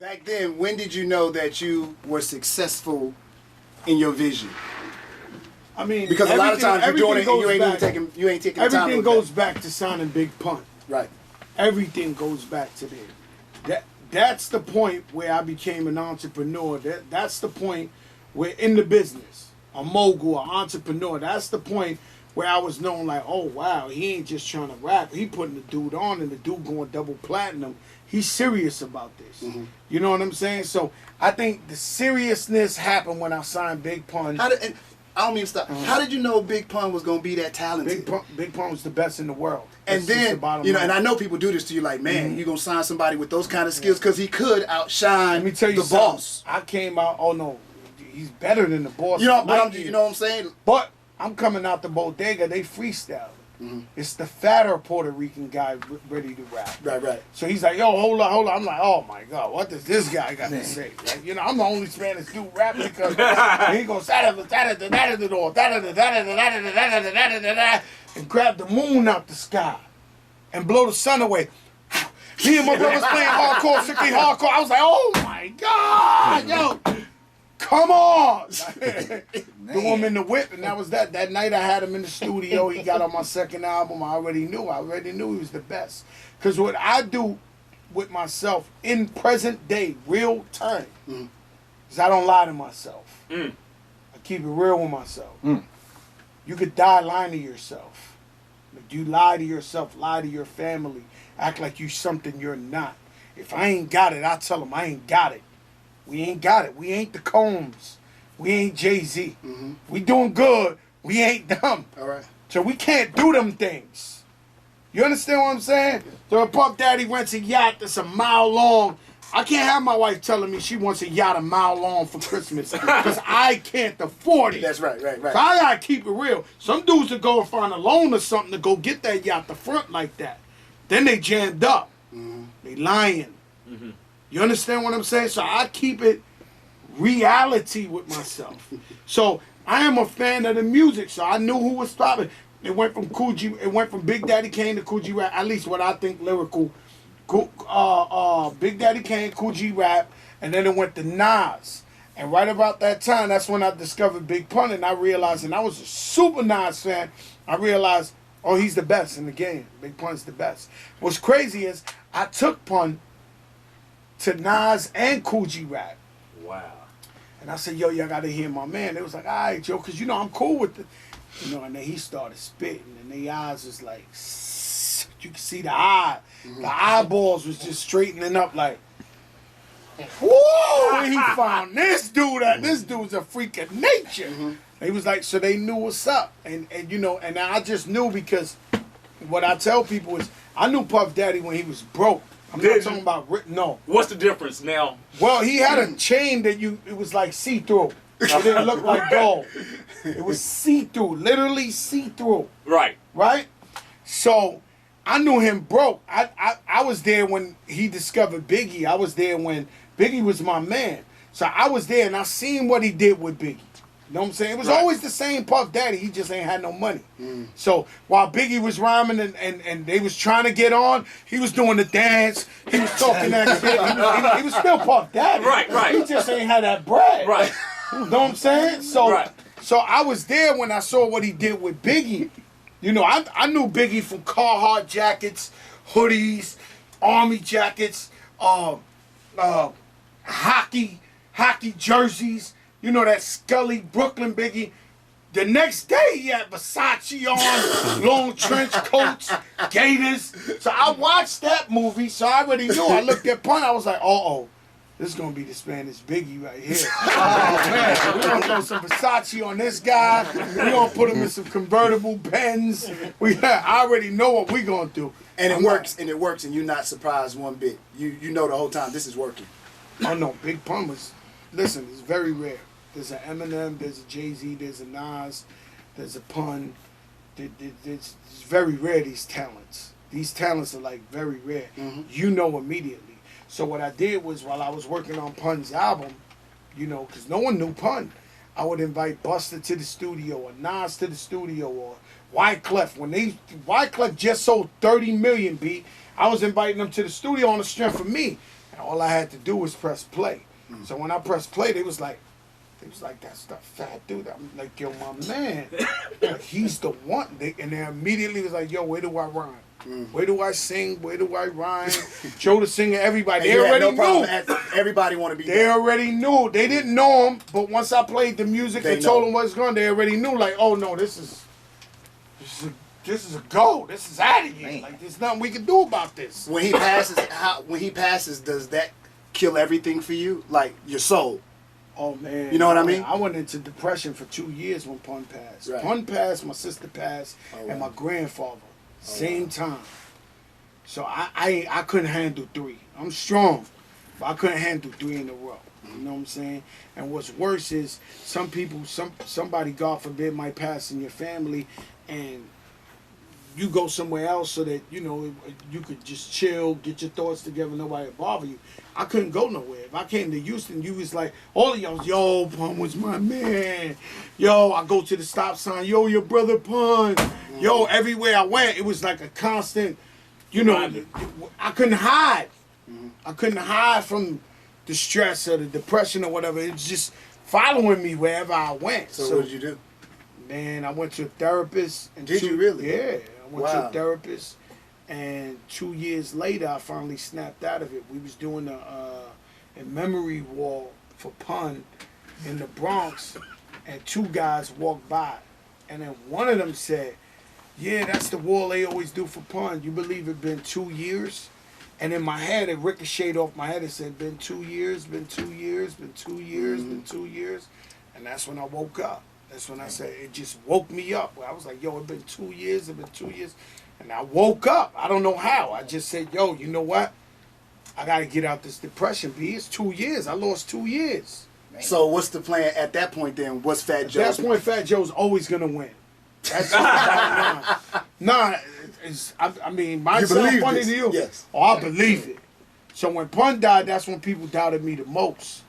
Back then, when did you know that you were successful in your vision? I mean, because a lot of times you're doing it and you ain't back, even taking the time. Everything goes back to signing Big Pun. Right. Everything goes back to there. That's the point where I became an entrepreneur. That's the point where in the business, a mogul, an entrepreneur. That's the point where I was known like, oh wow, he ain't just trying to rap. He putting the dude on, and the dude going double platinum. He's serious about this. Mm-hmm. You know what I'm saying? So I think the seriousness happened when I signed Big Pun. I don't mean to stop. How did you know Big Pun was gonna be that talented? Big Pun was the best in the world. And then, and I know people do this to you, like, man, you gonna sign somebody with those kind of skills because he could outshine Let me tell you the boss. I came out, oh no, he's better than the boss. You know, you know what I'm saying? But I'm coming out the bodega, they freestyle. Mm-hmm. It's the fatter Puerto Rican guy ready to rap. Right. So he's like, yo, hold on. I'm like, oh my God, what does this guy got to say? Like, you know, I'm the only Spanish dude rapping because he goes, and grab the moon out the sky and blow the sun away. Me and my brothers playing hardcore, strictly hardcore. I was like, oh my God, yo. Come on! Threw him in the whip, and that was that. That night I had him in the studio. He got on my second album. I already knew he was the best. Because what I do with myself in present day, real time, is I don't lie to myself. I keep it real with myself. You could die lying to yourself. If you lie to yourself, lie to your family, act like you something you're not. If I ain't got it, I tell them I ain't got it. We ain't got it. We ain't the Combs. We ain't Jay-Z. Mm-hmm. We doing good. We ain't them. All right. So we can't do them things. You understand what I'm saying? So if Puff Daddy rents a yacht that's a mile long, I can't have my wife telling me she wants a yacht a mile long for Christmas because I can't afford it. That's right. So I gotta keep it real. Some dudes would go and find a loan or something to go get that yacht the front like that. Then they jammed up. Mm-hmm. They lying. Mm-hmm. You understand what I'm saying? So I keep it reality with myself. So I am a fan of the music, so I knew who was stopping. It went from Big Daddy Kane to Cool G Rap, at least what I think lyrical. Big Daddy Kane, Cool G Rap, and then it went to Nas. And right about that time, that's when I discovered Big Pun, and I realized, and I was a super Nas fan, I realized, oh, he's the best in the game. Big Pun's the best. What's crazy is I took Pun to Nas and Cool G Rap. Wow. And I said, yo, y'all gotta hear my man. They was like, all right, yo, because, I'm cool with it. And then he started spitting, and the eyes was like, you can see the eye. Mm-hmm. The eyeballs was just straightening up like, whoa, he found this dude. This dude's a freak of nature. Mm-hmm. He was like, so they knew what's up. And I just knew because what I tell people is, I knew Puff Daddy when he was broke. I'm not talking about, no. What's the difference now? Well, he had a chain that it was like see-through. It didn't look like gold. It was see-through, literally see-through. Right. So I knew him broke. I was there when he discovered Biggie. I was there when Biggie was my man. So I was there and I seen what he did with Biggie. You know what I'm saying? It was always the same Puff Daddy. He just ain't had no money. So while Biggie was rhyming and they was trying to get on, he was doing the dance. He was talking that shit. He was still Puff Daddy. Right. He just ain't had that bread. Right. You know what I'm saying? So I was there when I saw what he did with Biggie. I knew Biggie from Carhartt jackets, hoodies, army jackets, hockey jerseys. That Scully Brooklyn Biggie. The next day he had Versace on, long trench coats, gators. So I watched that movie, so I already knew. I looked at Pun, I was like, this is going to be the Spanish Biggie right here. Oh, man, we're going to throw some Versace on this guy. We're going to put him in some convertible Benz. I already know what we're going to do. And it works, and you're not surprised one bit. You know the whole time this is working. Oh, no, Big Pun was, listen, it's very rare. There's an Eminem, there's a Jay-Z, there's a Nas, there's a Pun. It's very rare, these talents. These talents are, like, very rare. Mm-hmm. You know immediately. So what I did was, while I was working on Pun's album, because no one knew Pun, I would invite Busta to the studio or Nas to the studio or Wyclef. When Wyclef just sold 30 million, I was inviting them to the studio on the strength of me. And all I had to do was press play. So when I pressed play, they was like, that's the fat dude. I'm like, yo, my man, like, he's the one. And they immediately was like, yo, where do I rhyme? Where do I sing? Where do I rhyme? Joe the singer, everybody. They already knew. Everybody want to be They already knew. They didn't know him, but once I played the music and told them what's going on, they already knew, like, oh, no, this is a go. This is out of here. Man. Like, there's nothing we can do about this. When he passes, does that kill everything for you? Like, your soul? Oh, man. You know what I mean? I went into depression for 2 years when Pun passed. Right. Pun passed, my sister passed, and my grandfather. Same time. So I couldn't handle 3. I'm strong, but I couldn't handle 3 in a row. You know what I'm saying? And what's worse is somebody, God forbid, might pass in your family, and you go somewhere else so that, you know, you could just chill, get your thoughts together, nobody would bother you. I couldn't go nowhere. If I came to Houston, you was like, all of y'all, yo, Pun was my man. Yo, I go to the stop sign, yo, your brother Pun. Yo, everywhere I went, it was like a constant, you know, I couldn't hide. I couldn't hide from the stress or the depression or whatever. It was just following me wherever I went. So what did you do? Man, I went to a therapist. And Did you really? Yeah, I went to a therapist, and 2 years later, I finally snapped out of it. We was doing a memory wall for Pun in the Bronx, and 2 guys walked by, and then one of them said, yeah, that's the wall they always do for Pun. You believe it been 2 years? And in my head, it ricocheted off my head. It said, been 2 years, been 2 years, been 2 years, been 2 years. And that's when I woke up. That's when I said, it just woke me up. I was like, yo, it's been 2 years, it's been 2 years. And I woke up. I don't know how. I just said, yo, you know what? I got to get out this depression, B. It's 2 years. I lost 2 years. Man. So what's the plan at that point then? What's Fat Joe? At that point, Fat Joe's always going to win. That's I mean, mine's funny to you. Yes. Oh, I believe it. So when Pun died, that's when people doubted me the most.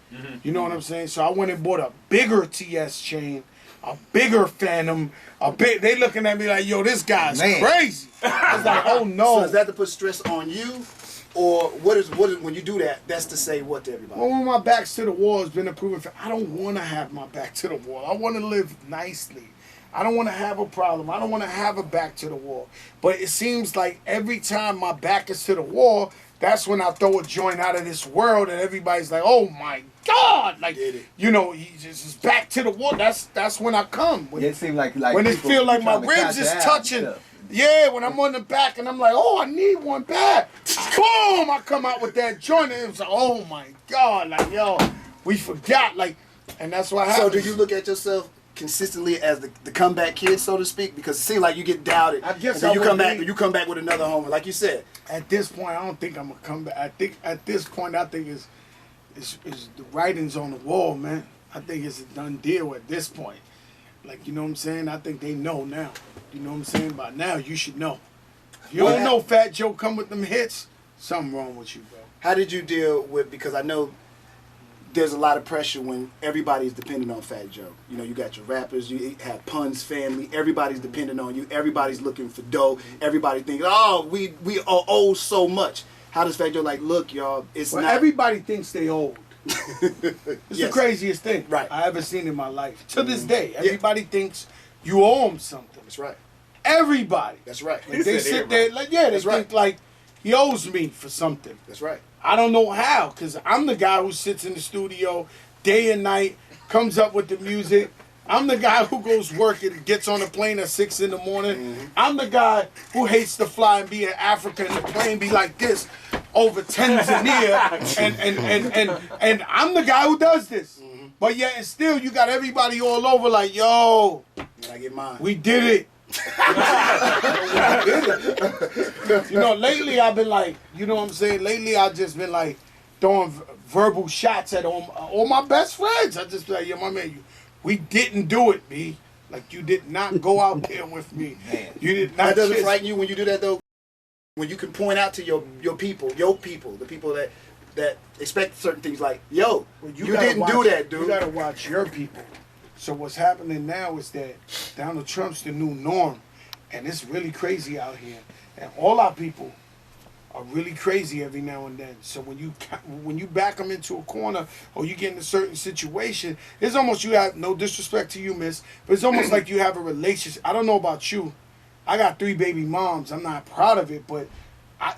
You know what I'm saying? So I went and bought a bigger TS chain, a bigger Phantom, they looking at me like, yo, this guy's crazy. I was like, oh no. So is that to put stress on you? Or what is when you do that, that's to say what to everybody? Well, when my back's to the wall has been a proven fact. I don't want to have my back to the wall. I want to live nicely. I don't want to have a problem. I don't want to have a back to the wall. But it seems like every time my back is to the wall, that's when I throw a joint out of this world and everybody's like, oh my God. Like, you know, he's just back to the wall. That's when I come. When, it seems like when it feel like my ribs is touching. Yeah, when I'm on the back and I'm like, oh, I need one back. Boom, I come out with that joint and it's like, oh my God. Like, yo, we forgot. Like, and that's what happens. So do you look at yourself consistently as the comeback kid, so to speak? Because it seems like you get doubted. I guess and then you come back with another homer, like you said. At this point, I don't think I'm gonna come back. I think at this point, I think is the writing's on the wall, man. I think it's a done deal at this point. Like, you know what I'm saying? I think they know now. You know what I'm saying? By now, you should know. If you don't know Fat Joe come with them hits, something wrong with you, bro. How did you deal with, because I know there's a lot of pressure when everybody's dependent on Fat Joe. You know, you got your rappers, you have Pun's family, everybody's dependent on you, everybody's looking for dough, everybody thinking, oh, we owe so much. How does Fat Joe like, look, y'all, it's not... Everybody thinks they old. It's the craziest thing I ever seen in my life. To this day, everybody thinks you owe them something. That's right. Everybody. That's right. Like, they sit there, like, they think like he owes me for something. That's right. I don't know how, because I'm the guy who sits in the studio day and night, comes up with the music. I'm the guy who goes work and gets on a plane at 6 in the morning. I'm the guy who hates to fly and be in Africa and the plane be like this over Tanzania. and I'm the guy who does this. But yet and still you got everybody all over like, yo, I get mine. We did it. You know, lately I've been like, you know what I'm saying? Lately I've just been like throwing verbal shots at all my best friends. I just be like, yo, my man, we didn't do it, B. Like, you did not go out there with me. Man. You did not. That doesn't frighten you when you do that, though? When you can point out to your people, the people that expect certain things like, yo, you didn't do that, dude. You gotta watch your people. So what's happening now is that Donald Trump's the new norm, and it's really crazy out here. And all our people are really crazy every now and then. So when you back them into a corner or you get in a certain situation, it's almost you have, no disrespect to you, miss, but it's almost like you have a relationship. I don't know about you. I got 3 baby moms. I'm not proud of it, but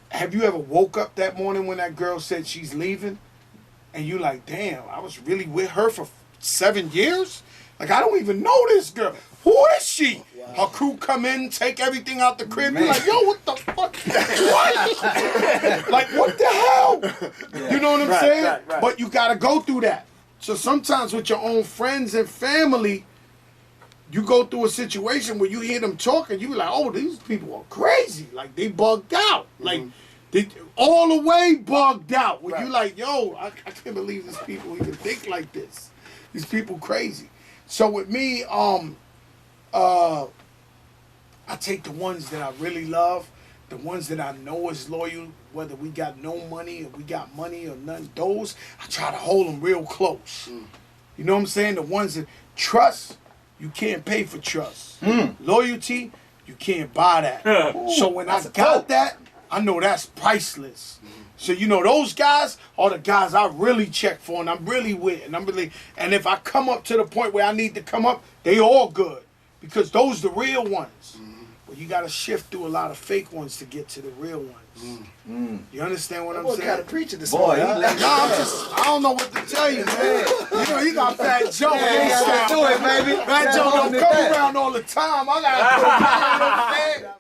have you ever woke up that morning when that girl said she's leaving? And you like, damn, I was really with her for 7 years? Like, I don't even know this girl. Who is she? Wow. Her crew come in, take everything out the crib. You're like, yo, what the fuck? What? Like, what the hell? Yeah. You know what I'm saying? Right. But you got to go through that. So sometimes with your own friends and family, you go through a situation where you hear them talking, you be like, oh, these people are crazy. Like, they bugged out. Like, they all the way bugged out. Where you like, yo, I can't believe these people even think like this. These people crazy. So with me, I take the ones that I really love, the ones that I know is loyal, whether we got no money or we got money or none. Those, I try to hold them real close. You know what I'm saying? The ones that trust, you can't pay for trust. Loyalty, you can't buy that. So when I got that, I know that's priceless. So you know those guys are the guys I really check for and I'm really with and if I come up to the point where I need to come up, they all good because those the real ones. But you gotta shift through a lot of fake ones to get to the real ones. You understand what I'm saying? What kind of preacher this boy? Huh? I don't know what to tell you, man. You know he got Fat Joe. Do it, baby. Fat Joe don't come around all the time. I gotta put him on.